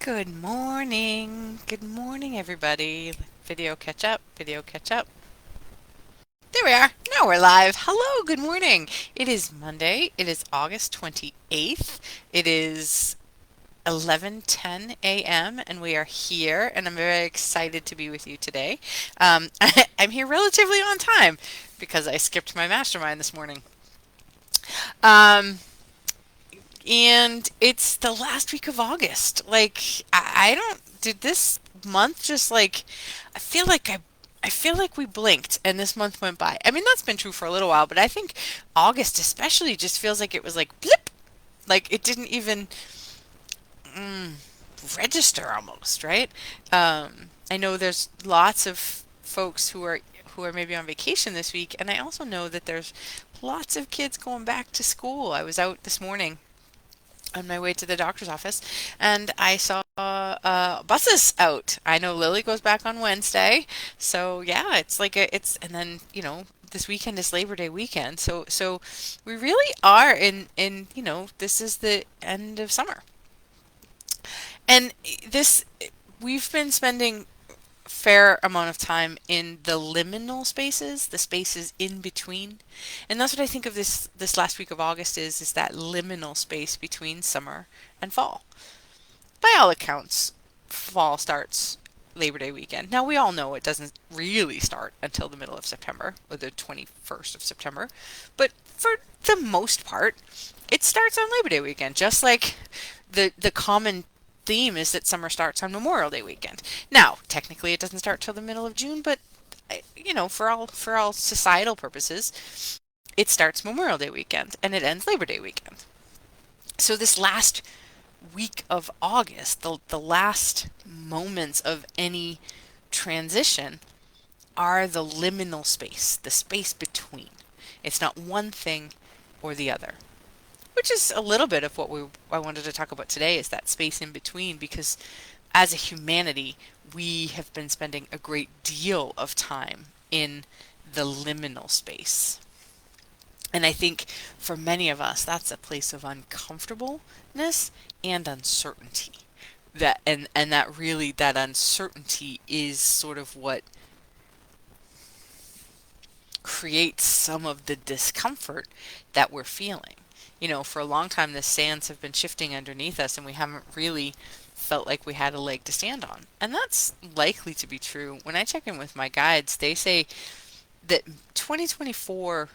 Good morning. Good morning, everybody. Video catch up, video catch up. There we are. Now we're live. Hello, good morning. It is Monday. It is August 28th. It is 11:10 a.m. and we are here and I'm very excited to be with you today. I'm here relatively on time because I skipped my mastermind this morning. Um, and it's the last week of August. I don't did this month just like I feel like I feel like we blinked and this month went by. I mean, that's been true for a little while, but I think August especially just feels like it was like blip, like it didn't even mm, register almost, right? I know there's lots of folks who are maybe on vacation this week, and I also know that there's lots of kids going back to school. I was out this morning on my way to the doctor's office, and I saw buses out. I know Lily goes back on Wednesday, so yeah, and then this weekend is Labor Day weekend, so we really are in this is the end of summer, and this we've been spending fair amount of time in the liminal spaces, the spaces in between. And that's what I think of this last week of August is that liminal space between summer and fall. By all accounts, fall starts Labor Day weekend. Now we all know it doesn't really start until the middle of September or the 21st of September, but for the most part, it starts on Labor Day weekend, just like the common theme is that summer starts on Memorial Day weekend. Now, technically, it doesn't start till the middle of June, but for all societal purposes, it starts Memorial Day weekend and it ends Labor Day weekend. So this last week of August, the last moments of any transition are the liminal space, the space between. It's not one thing or the other, which is a little bit of what I wanted to talk about today is that space in between because as a humanity, we have been spending a great deal of time in the liminal space. And I think for many of us, that's a place of uncomfortableness and uncertainty. And that really that uncertainty is sort of what creates some of the discomfort that we're feeling. For a long time, the sands have been shifting underneath us, and we haven't really felt like we had a leg to stand on. And that's likely to be true. When I check in with my guides, they say that 2024,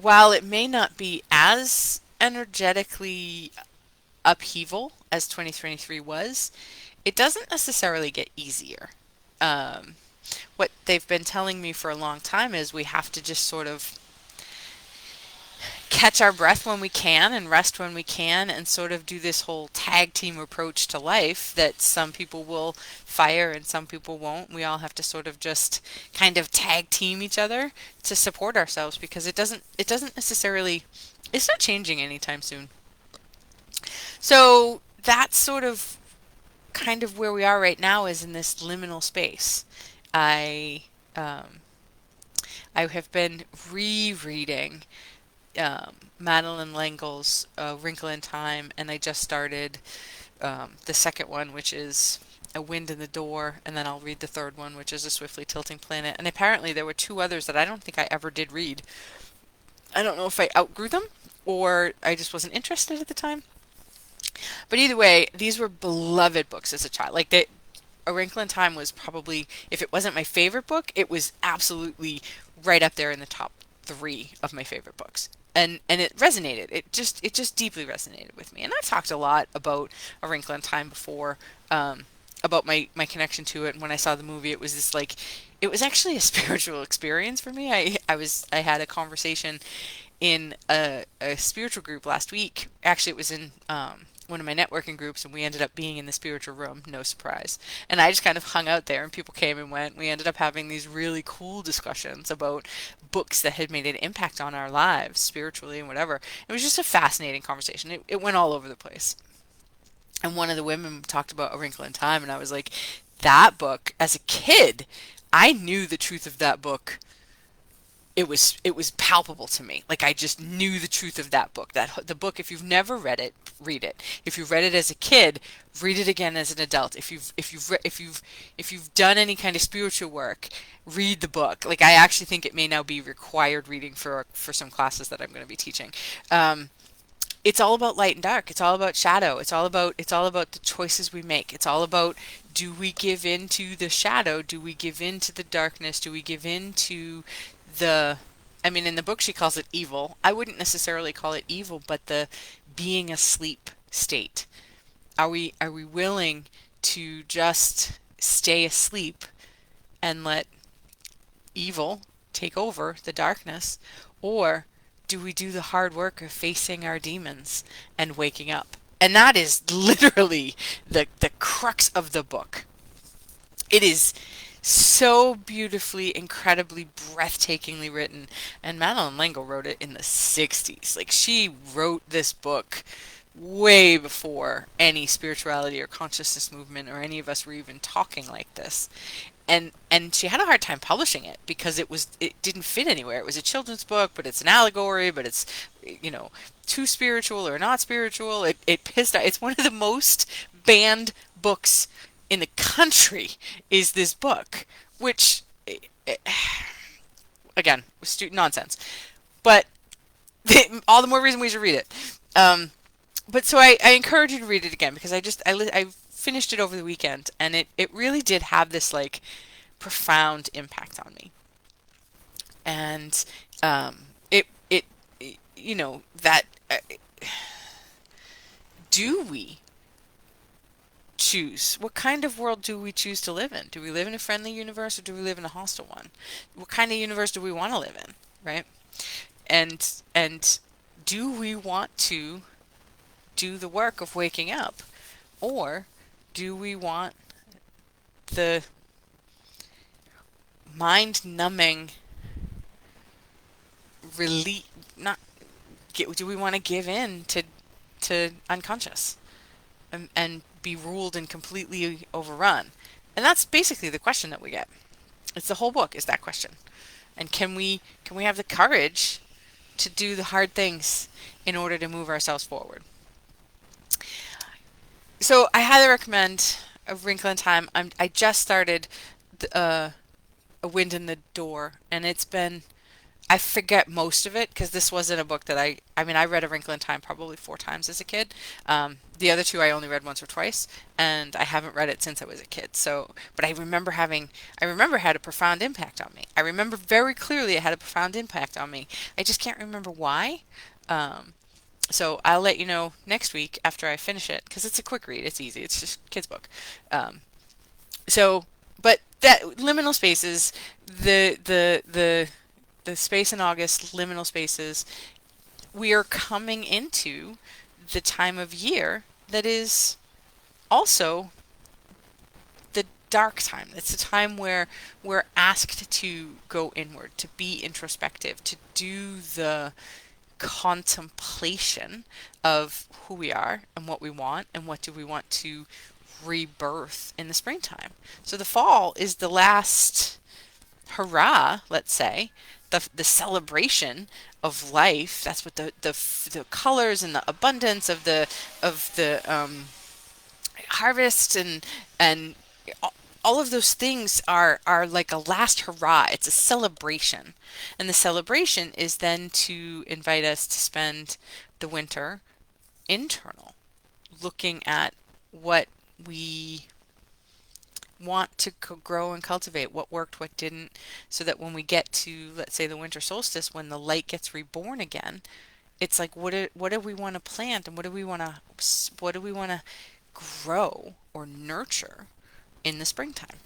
while it may not be as energetically upheaval as 2023 was, it doesn't necessarily get easier. Um, what they've been telling me for a long time is we have to just sort of catch our breath when we can and rest when we can and sort of do this whole tag team approach to life that some people will fire and some people won't. We all have to sort of just kind of tag team each other to support ourselves because it doesn't necessarily it's not changing anytime soon. So that's sort of kind of where we are right now is in this liminal space. I um, I have been rereading Madeline L'Engle's Wrinkle in Time, and I just started the second one, which is A Wind in the Door, and then I'll read the third one, which is A Swiftly Tilting Planet. And apparently there were two others that I don't think I ever did read. I don't know if I outgrew them or I just wasn't interested at the time. But either way, these were beloved books as a child. A Wrinkle in Time was probably, if it wasn't my favorite book, it was absolutely right up there in the top three of my favorite books. And it resonated. It just deeply resonated with me. And I've talked a lot about A Wrinkle in Time before, about my connection to it. And when I saw the movie, it was this like, it was actually a spiritual experience for me. I had a conversation in a spiritual group last week. Actually, it was in one of my networking groups, and we ended up being in the spiritual room. No surprise. And I just kind of hung out there, and people came and went. We ended up having these really cool discussions about books that had made an impact on our lives, spiritually and whatever. It was just a fascinating conversation. It went all over the place. And one of the women talked about A Wrinkle in Time, and I was like, that book, as a kid, I knew the truth of that book it was palpable to me. Like I just knew the truth of that book. That the book, if you've never read it, read it. If you read it as a kid, read it again as an adult. If you've done any kind of spiritual work, read the book. Like I actually think it may now be required reading for some classes that I'm going to be teaching. Um, it's all about light and dark. It's all about shadow. It's all about the choices we make. It's all about, do we give in to the shadow? Do we give in to the darkness? Do we give in to the I mean, in the book she calls it evil. I wouldn't necessarily call it evil, but the being asleep state. Are we willing to just stay asleep and let evil take over the darkness, or do we do the hard work of facing our demons and waking up? And that is literally the crux of the book. It is so beautifully, incredibly, breathtakingly written. And Madeline L'Engle wrote it in the 60s. Like she wrote this book way before any spirituality or consciousness movement or any of us were even talking like this. And she had a hard time publishing it because it didn't fit anywhere. It was a children's book, but it's an allegory, but it's you know too spiritual or not spiritual. It pissed off. It's one of the most banned books in the country is this book, which again was nonsense. But all the more reason we should read it. But so I encourage you to read it again because I finished it over the weekend and it really did have this like profound impact on me. And it that do we choose? What kind of world do we choose to live in? Do we live in a friendly universe or do we live in a hostile one? What kind of universe do we want to live in, right? And do we want to do the work of waking up, or do we want the mind numbing relief? Not do we want to give in to unconscious and be ruled and completely overrun? And that's basically the question that we get. It's the whole book is that question. And can we have the courage to do the hard things in order to move ourselves forward? So I highly recommend A Wrinkle in Time. I just started A Wind in the Door, and I forget most of it because this wasn't a book that I mean, I read A Wrinkle in Time probably 4 times as a kid. The other two I only read once or twice, and I haven't read it since I was a kid. So, but I remember it had a profound impact on me. I remember very clearly it had a profound impact on me. I just can't remember why. Um, so I'll let you know next week after I finish it because it's a quick read. It's easy. It's just a kid's book. Um, so, but that liminal spaces, the space in August, liminal spaces, we are coming into the time of year that is also the dark time. It's a time where we're asked to go inward, to be introspective, to do the contemplation of who we are and what we want and what do we want to rebirth in the springtime. So the fall is the last hurrah, let's say, the celebration of life. That's what the colors and the abundance of the harvest and all of those things are like a last hurrah. It's a celebration, and the celebration is then to invite us to spend the winter internal, looking at what we want to grow and cultivate, what worked, what didn't, so that when we get to, let's say, the winter solstice, when the light gets reborn again, it's like what do we want to plant and what do we want to grow or nurture in the springtime.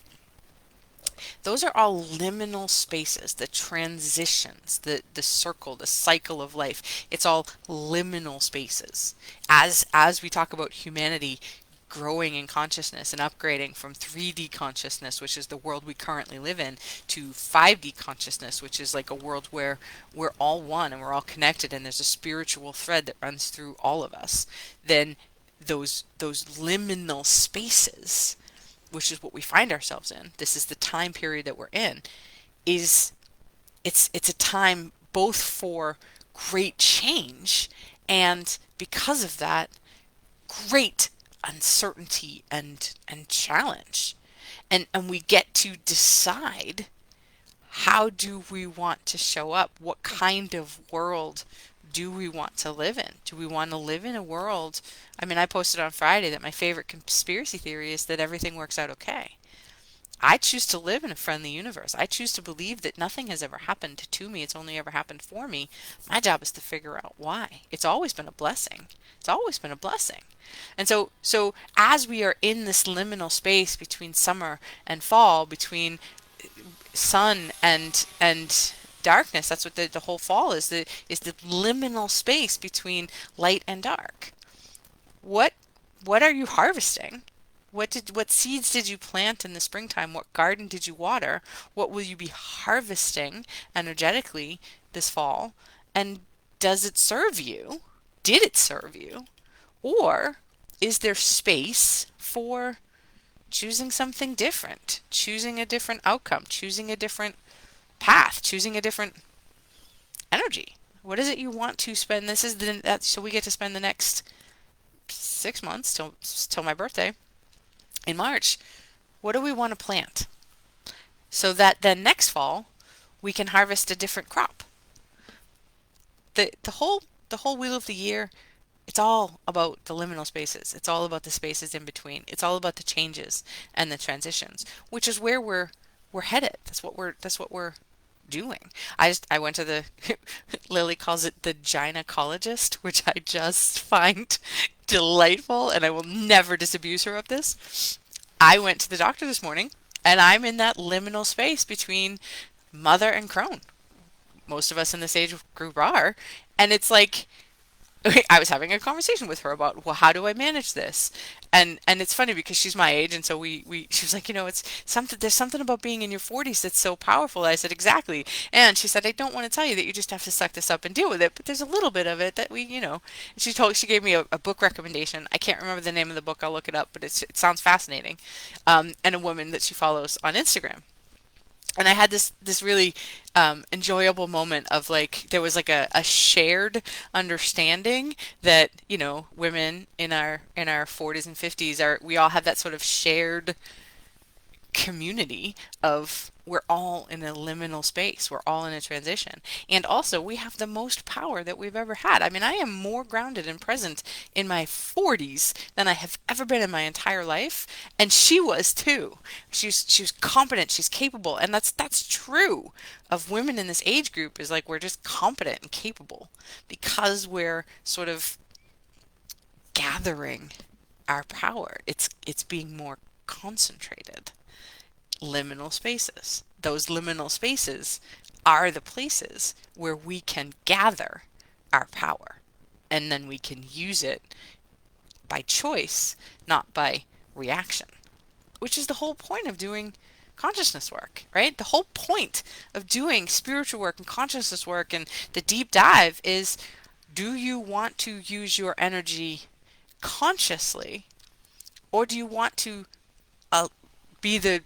Those are all liminal spaces, the transitions, the circle, the cycle of life. It's all liminal spaces. As we talk about humanity growing in consciousness and upgrading from 3D consciousness, which is the world we currently live in, to 5D consciousness, which is like a world where we're all one and we're all connected and there's a spiritual thread that runs through all of us, then those liminal spaces, which is what we find ourselves in, this is the time period that we're in, is it's a time both for great change and because of that, great uncertainty and challenge. And we get to decide how do we want to show up? What kind of world do we want to live in? Do we want to live in a world? I mean, I posted on Friday that my favorite conspiracy theory is that everything works out okay. I choose to live in a friendly universe. I choose to believe that nothing has ever happened to me. It's only ever happened for me. My job is to figure out why. It's always been a blessing. It's always been a blessing. And so as we are in this liminal space between summer and fall, between sun and darkness, that's what the whole fall is the liminal space between light and dark. What what are you harvesting? What seeds did you plant in the springtime? What garden did you water? What will you be harvesting energetically this fall? And does it serve you? Did it serve you? Or is there space for choosing something different, choosing a different outcome, choosing a different path, choosing a different energy? What is it you want to spend? This is so we get to spend the next 6 months till my birthday in March. What do we want to plant so that then next fall we can harvest a different crop? The whole wheel of the year, it's all about the liminal spaces. It's all about the spaces in between. It's all about the changes and the transitions, which is where we're headed. That's what we're doing. I went to the Lily calls it the gynecologist, which I just find delightful, and I will never disabuse her of this. I went to the doctor this morning, and I'm in that liminal space between mother and crone. Most of us in this age group are, and it's like I was having a conversation with her about, well, how do I manage this? And it's funny because she's my age, and so we she was like, it's something, there's something about being in your 40s that's so powerful. I said, exactly. And she said, I don't want to tell you that you just have to suck this up and deal with it, but there's a little bit of it that she gave me a book recommendation. I can't remember the name of the book. I'll look it up, but it sounds fascinating. And a woman that she follows on Instagram. And I had this really enjoyable moment of like there was like a shared understanding that women in our 40s and 50s are we all have that sort of shared community of we're all in a liminal space. We're all in a transition. And also, we have the most power that we've ever had. I mean, I am more grounded and present in my 40s than I have ever been in my entire life. And she was too. She was competent, she's capable, and that's true of women in this age group is like we're just competent and capable because we're sort of gathering our power. It's being more concentrated. Liminal spaces. Those liminal spaces are the places where we can gather our power and then we can use it by choice, not by reaction, which is the whole point of doing consciousness work, right? The whole point of doing spiritual work and consciousness work and the deep dive is do you want to use your energy consciously or do you want to be the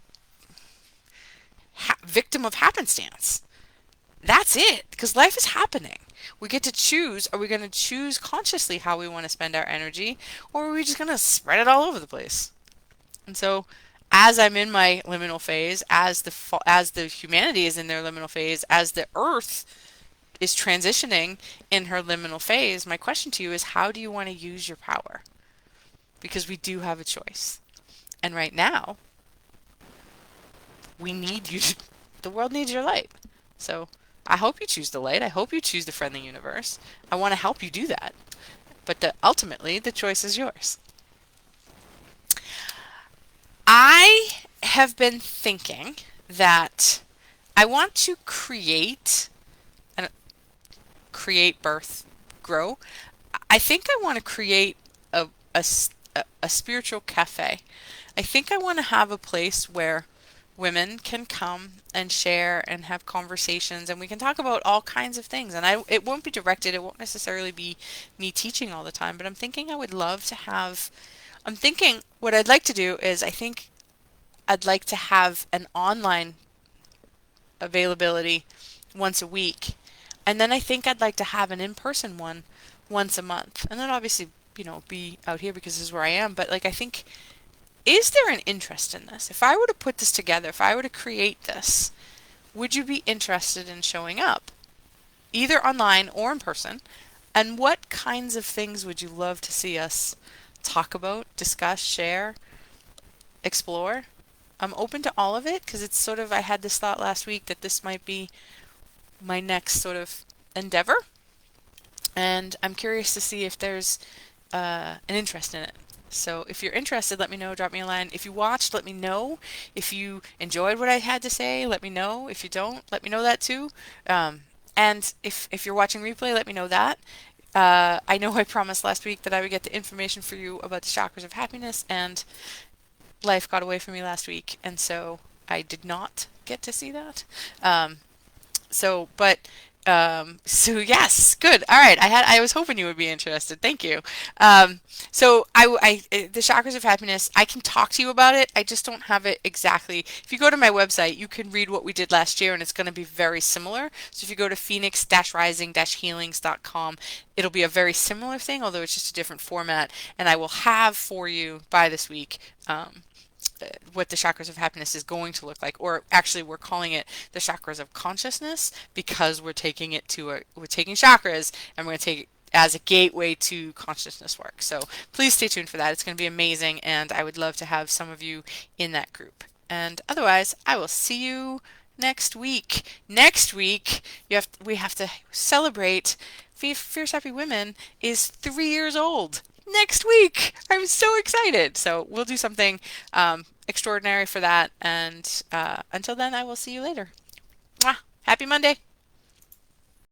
victim of happenstance? That's it, because life is happening. We get to choose. Are we going to choose consciously how we want to spend our energy, or are we just going to spread it all over the place? And so, as I'm in my liminal phase, as the humanity is in their liminal phase, as the Earth is transitioning in her liminal phase, my question to you is, how do you want to use your power? Because we do have a choice, and right now, we need you. The world needs your light. So I hope you choose the light. I hope you choose the friendly universe. I want to help you do that. But ultimately, the choice is yours. I have been thinking that I want to create, birth, grow. I think I want to create a, a spiritual cafe. I think I want to have a place where women can come and share and have conversations and we can talk about all kinds of things and it won't be directed, it won't necessarily be me teaching all the time, but I'm thinking what I'd like to do is I think I'd like to have an online availability once a week. And then I think I'd like to have an in-person one once a month. And then obviously, be out here because this is where I am. But like, I think, is there an interest in this? If I were to put this together, if I were to create this, would you be interested in showing up, either online or in person? And what kinds of things would you love to see us talk about, discuss, share, explore? I'm open to all of it because it's sort of, I had this thought last week that this might be my next sort of endeavor. And I'm curious to see if there's an interest in it. So if you're interested, let me know, drop me a line. If you watched, let me know. If you enjoyed what I had to say, let me know. If you don't, let me know that too. And if you're watching replay, let me know that. I know I promised last week that I would get the information for you about the chakras of happiness, and life got away from me last week, and so I did not get to see that. Um, so yes, good. All right. I was hoping you would be interested. Thank you. Um, the chakras of happiness, I can talk to you about it. I just don't have it exactly. If you go to my website, you can read what we did last year and it's going to be very similar. So if you go to phoenix-rising-healings.com, it'll be a very similar thing, although it's just a different format. And I will have for you by this week, what the chakras of happiness is going to look like, or actually we're calling it the chakras of consciousness because we're taking chakras and we're going to take it as a gateway to consciousness work. So please stay tuned for that. It's going to be amazing, and I would love to have some of you in that group. And otherwise, I will see you next week. Next week, we have to celebrate. Fierce Happy Women is 3 years old next week. I'm so excited. So we'll do something extraordinary for that. And until then, I will see you later. Mwah! Happy Monday.